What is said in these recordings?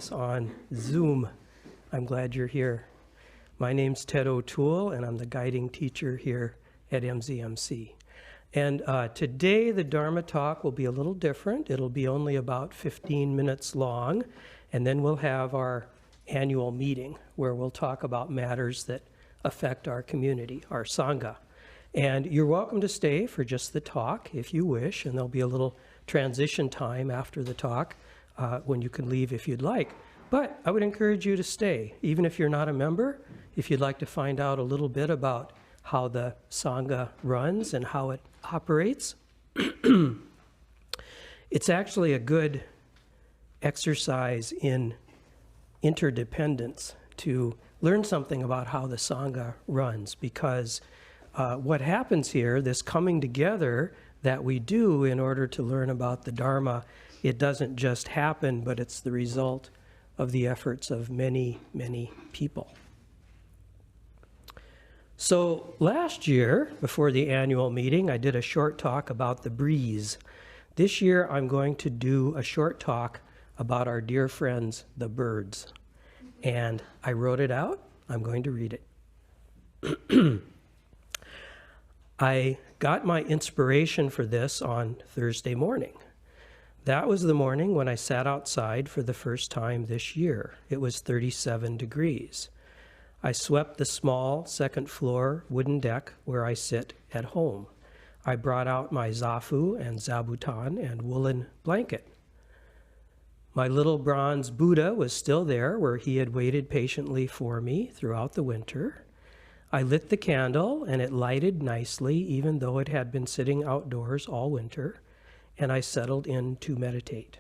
us on Zoom. I'm glad you're here. My name's Ted O'Toole, and I'm the guiding teacher here at MZMC. And today the Dharma talk will be a little different. It'll be only about 15 minutes long, and then we'll have our annual meeting where we'll talk about matters that affect our community, our Sangha. And you're welcome to stay for just the talk if you wish, and there'll be a little transition time after the talk when you can leave if you'd like. But I would encourage you to stay, even if you're not a member, if you'd like to find out a little bit about how the Sangha runs and how it operates. It's actually a good exercise in interdependence to learn something about how the Sangha runs, because what happens here, this coming together that we do in order to learn about the Dharma, it doesn't just happen, but it's the result of the efforts of many, many people. So last year, before the annual meeting, I did a short talk about the breeze. This year, I'm going to do a short talk about our dear friends, the birds. And I wrote it out. I'm going to read it. I got my inspiration for this on Thursday morning. That was the morning when I sat outside for the first time this year. It was 37 degrees. I swept the small second floor wooden deck where I sit at home. I brought out my zafu and zabuton and woolen blanket. My little bronze Buddha was still there where he had waited patiently for me throughout the winter. I lit the candle and it lighted nicely even though it had been sitting outdoors all winter, and I settled in to meditate.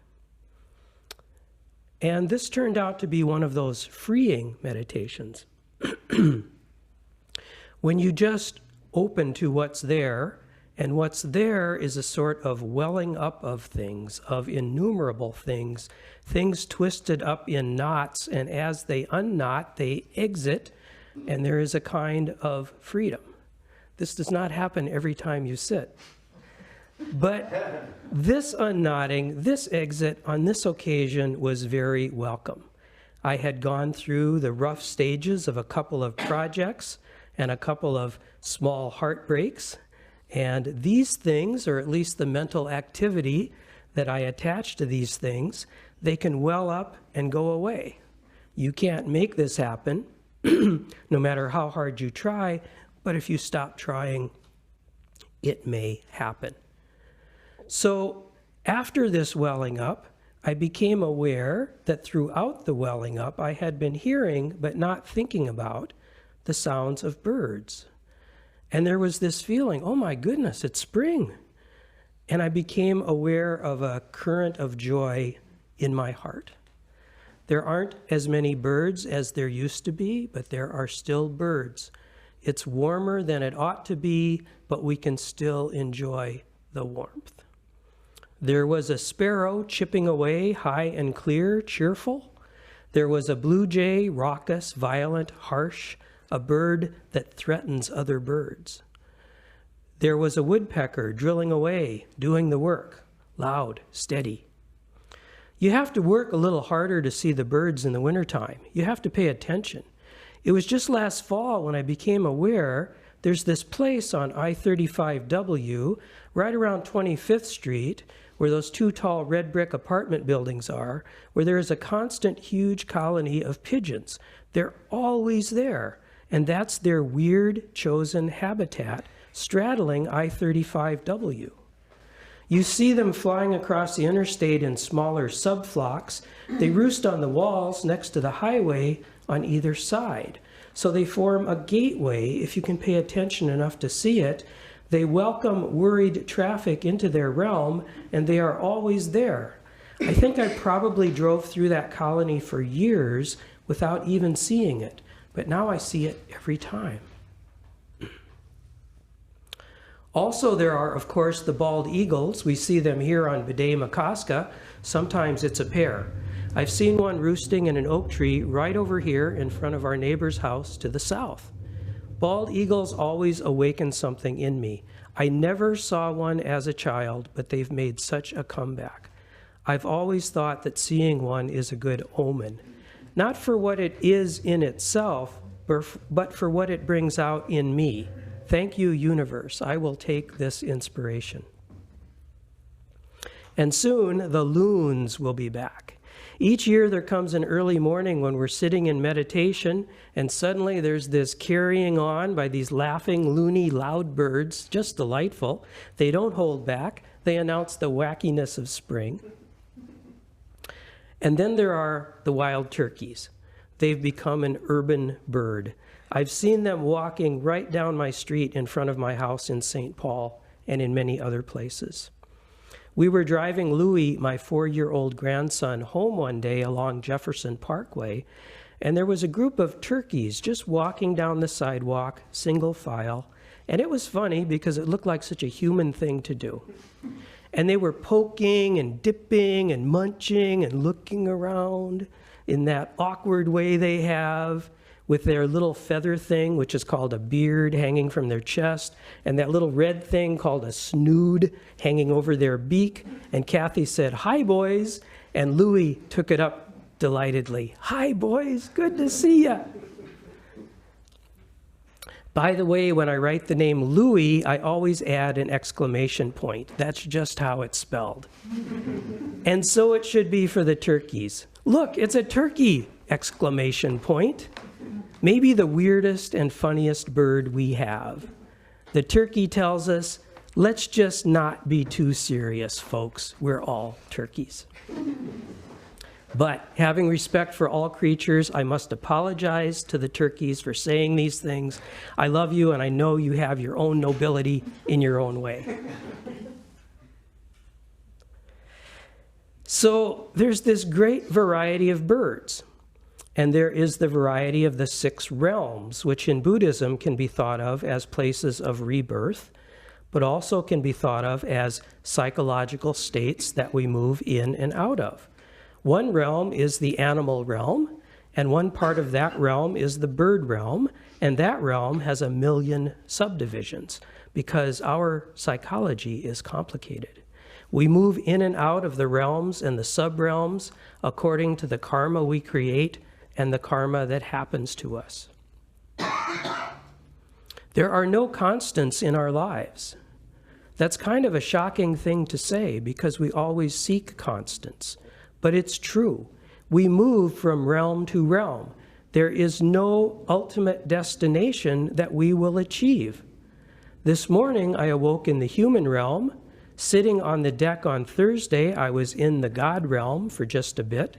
And this turned out to be one of those freeing meditations. When you just open to what's there, and what's there is a sort of welling up of things, of innumerable things, things twisted up in knots, and as they unknot, they exit, and there is a kind of freedom. This does not happen every time you sit. But this unknotting, this exit on this occasion was very welcome. I had gone through the rough stages of a couple of projects and a couple of small heartbreaks, and these things, or at least the mental activity that I attach to these things, they can well up and go away. You can't make this happen, no matter how hard you try, but if you stop trying, it may happen. So after this welling up, I became aware that throughout the welling up, I had been hearing, but not thinking about, the sounds of birds. And there was this feeling, oh my goodness, it's spring. And I became aware of a current of joy in my heart. There aren't as many birds as there used to be, but there are still birds. It's warmer than it ought to be, but we can still enjoy the warmth. There was a sparrow chipping away, high and clear, cheerful. There was a blue jay, raucous, violent, harsh, a bird that threatens other birds. There was a woodpecker drilling away, doing the work, loud, steady. You have to work a little harder to see the birds in the wintertime. You have to pay attention. It was just last fall when I became aware there's this place on I-35W right around 25th Street where those two tall red brick apartment buildings are, where there is a constant huge colony of pigeons. They're always there, and that's their weird chosen habitat straddling I-35W. You see them flying across the interstate in smaller subflocks. They roost on the walls next to the highway on either side. So they form a gateway, if you can pay attention enough to see it. They welcome worried traffic into their realm, and they are always there. I think I probably drove through that colony for years without even seeing it, but now I see it every time. Also, there are, of course, the bald eagles. We see them here on Bidai-Makaska. Sometimes it's a pair. I've seen one roosting in an oak tree right over here in front of our neighbor's house to the south. Bald eagles always awaken something in me. I never saw one as a child, but they've made such a comeback. I've always thought that seeing one is a good omen, not for what it is in itself, but for what it brings out in me. Thank you, universe. I will take this inspiration. And soon the loons will be back. Each year there comes an early morning when we're sitting in meditation, and suddenly there's this carrying on by these laughing, loony, loud birds, just delightful. They don't hold back. They announce the wackiness of spring. And then there are the wild turkeys. They've become an urban bird. I've seen them walking right down my street in front of my house in St. Paul and in many other places. We were driving Louis, my 4-year-old grandson, home one day along Jefferson Parkway, and there was a group of turkeys just walking down the sidewalk, single file, and it was funny because it looked like such a human thing to do. And they were poking and dipping and munching and looking around in that awkward way they have, with their little feather thing, which is called a beard, hanging from their chest, and that little red thing called a snood hanging over their beak. And Kathy said, "Hi, boys," and Louis took it up delightedly. "Hi, boys, good to see ya." By the way, when I write the name Louis, I always add an exclamation point. That's just how it's spelled. And so it should be for the turkeys. "Look, it's a turkey!" exclamation point. Maybe the weirdest and funniest bird we have. The turkey tells us, let's just not be too serious, folks. We're all turkeys. But having respect for all creatures, I must apologize to the turkeys for saying these things. I love you, and I know you have your own nobility in your own way. So there's this great variety of birds. And there is the variety of the 6 realms, which in Buddhism can be thought of as places of rebirth, but also can be thought of as psychological states that we move in and out of. One realm is the animal realm, and one part of that realm is the bird realm, and that realm has 1 million subdivisions because our psychology is complicated. We move in and out of the realms and the sub-realms according to the karma we create and the karma that happens to us. There are no constants in our lives. That's kind of a shocking thing to say because we always seek constants, but it's true. We move from realm to realm. There is no ultimate destination that we will achieve. This morning, I awoke in the human realm. Sitting on the deck on Thursday, I was in the God realm for just a bit.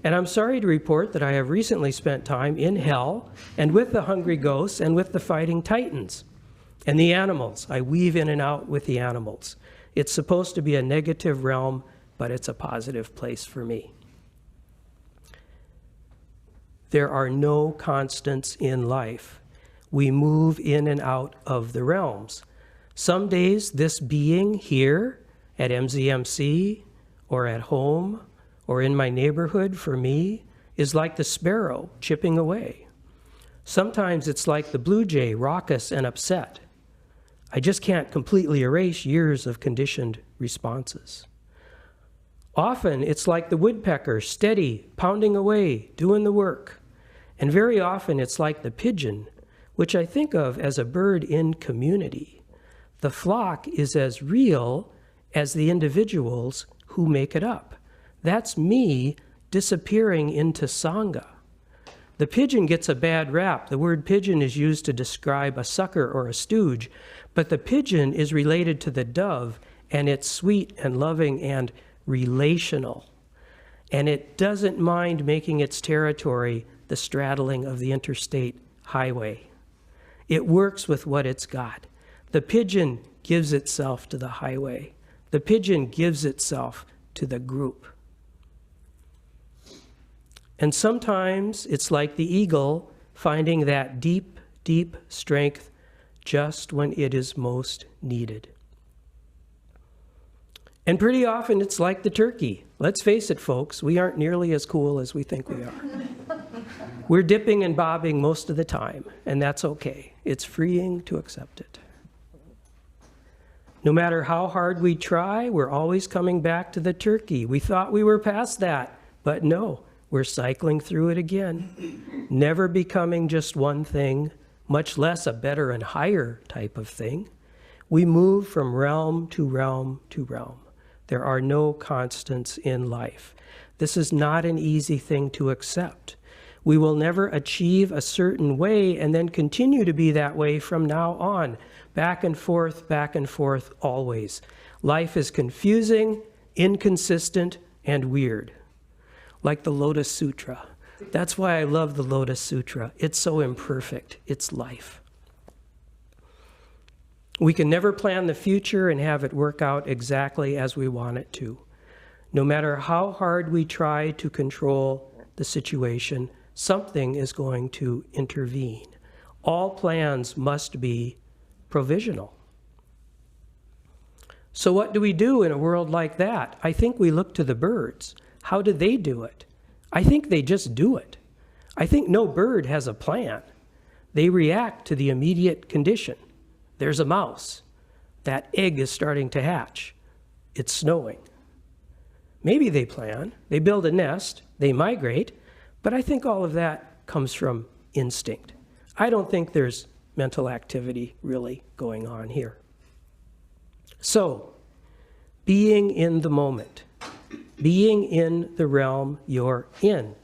And I'm sorry to report that I have recently spent time in hell and with the hungry ghosts and with the fighting titans and the animals. I weave in and out with the animals. It's supposed to be a negative realm, but it's a positive place for me. There are no constants in life. We move in and out of the realms. Some days this being here at MZMC or at home or in my neighborhood, for me, is like the sparrow chipping away. Sometimes it's like the blue jay, raucous and upset. I just can't completely erase years of conditioned responses. Often it's like the woodpecker, steady, pounding away, doing the work. And very often it's like the pigeon, which I think of as a bird in community. The flock is as real as the individuals who make it up. That's me disappearing into Sangha. The pigeon gets a bad rap. The word pigeon is used to describe a sucker or a stooge, but the pigeon is related to the dove, and it's sweet and loving and relational. And it doesn't mind making its territory the straddling of the interstate highway. It works with what it's got. The pigeon gives itself to the highway. The pigeon gives itself to the group. And sometimes it's like the eagle finding that deep, deep strength just when it is most needed. And pretty often it's like the turkey. Let's face it, folks, we aren't nearly as cool as we think we are. We're dipping and bobbing most of the time, and that's okay. It's freeing to accept it. No matter how hard we try, we're always coming back to the turkey. We thought we were past that, but no, we're cycling through it again, never becoming just one thing, much less a better and higher type of thing. We move from realm to realm to realm. There are no constants in life. This is not an easy thing to accept. We will never achieve a certain way and then continue to be that way from now on, back and forth, always. Life is confusing, inconsistent, and weird. Like the Lotus Sutra. That's why I love the Lotus Sutra. It's so imperfect. It's life. We can never plan the future and have it work out exactly as we want it to. No matter how hard we try to control the situation, something is going to intervene. All plans must be provisional. So what do we do in a world like that? I think we look to the birds. How do they do it? I think they just do it. I think no bird has a plan. They react to the immediate condition. There's a mouse. That egg is starting to hatch. It's snowing. Maybe they plan. They build a nest. They migrate. But I think all of that comes from instinct. I don't think there's mental activity really going on here. So, being in the moment. Being in the realm you're in.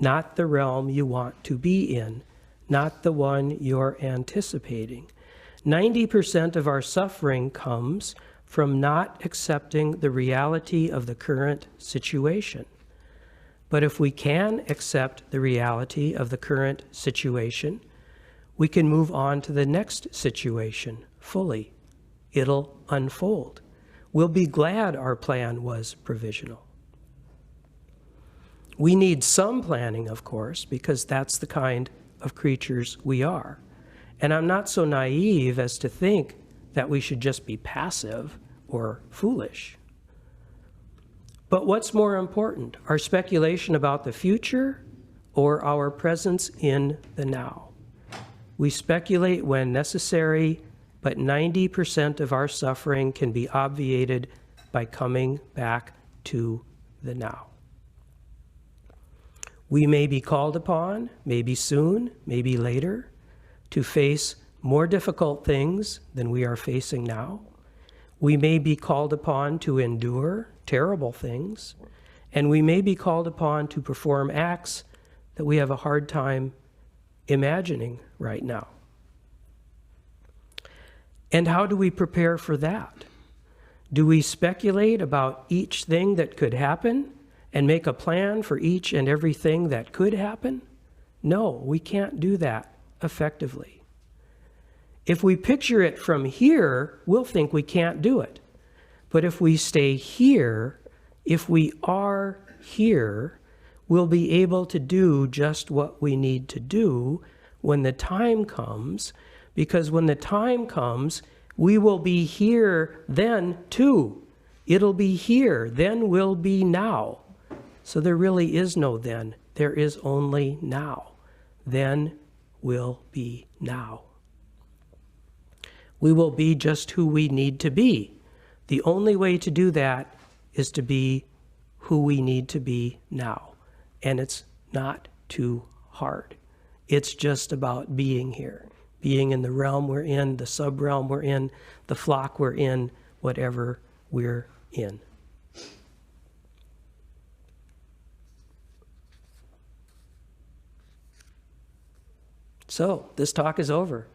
Not the realm you want to be in. Not the one you're anticipating. 90% of our suffering comes from not accepting the reality of the current situation. But if we can accept the reality of the current situation, we can move on to the next situation fully. It'll unfold. We'll be glad our plan was provisional. We need some planning, of course, because that's the kind of creatures we are. And I'm not so naive as to think that we should just be passive or foolish. But what's more important, our speculation about the future or our presence in the now? We speculate when necessary, but 90% of our suffering can be obviated by coming back to the now. We may be called upon, maybe soon, maybe later, to face more difficult things than we are facing now. We may be called upon to endure terrible things, and we may be called upon to perform acts that we have a hard time imagining right now. And how do we prepare for that? Do we speculate about each thing that could happen and make a plan for each and everything that could happen? No, we can't do that effectively. If we picture it from here, we'll think we can't do it. But if we stay here, if we are here, we'll be able to do just what we need to do when the time comes, because when the time comes, we will be here then too. It'll be here, then will be now. So there really is no then. There is only now. Then will be now. We will be just who we need to be. The only way to do that is to be who we need to be now. And it's not too hard. It's just about being here. Being in the realm we're in, the sub-realm we're in, the flock we're in, whatever we're in. So, this talk is over.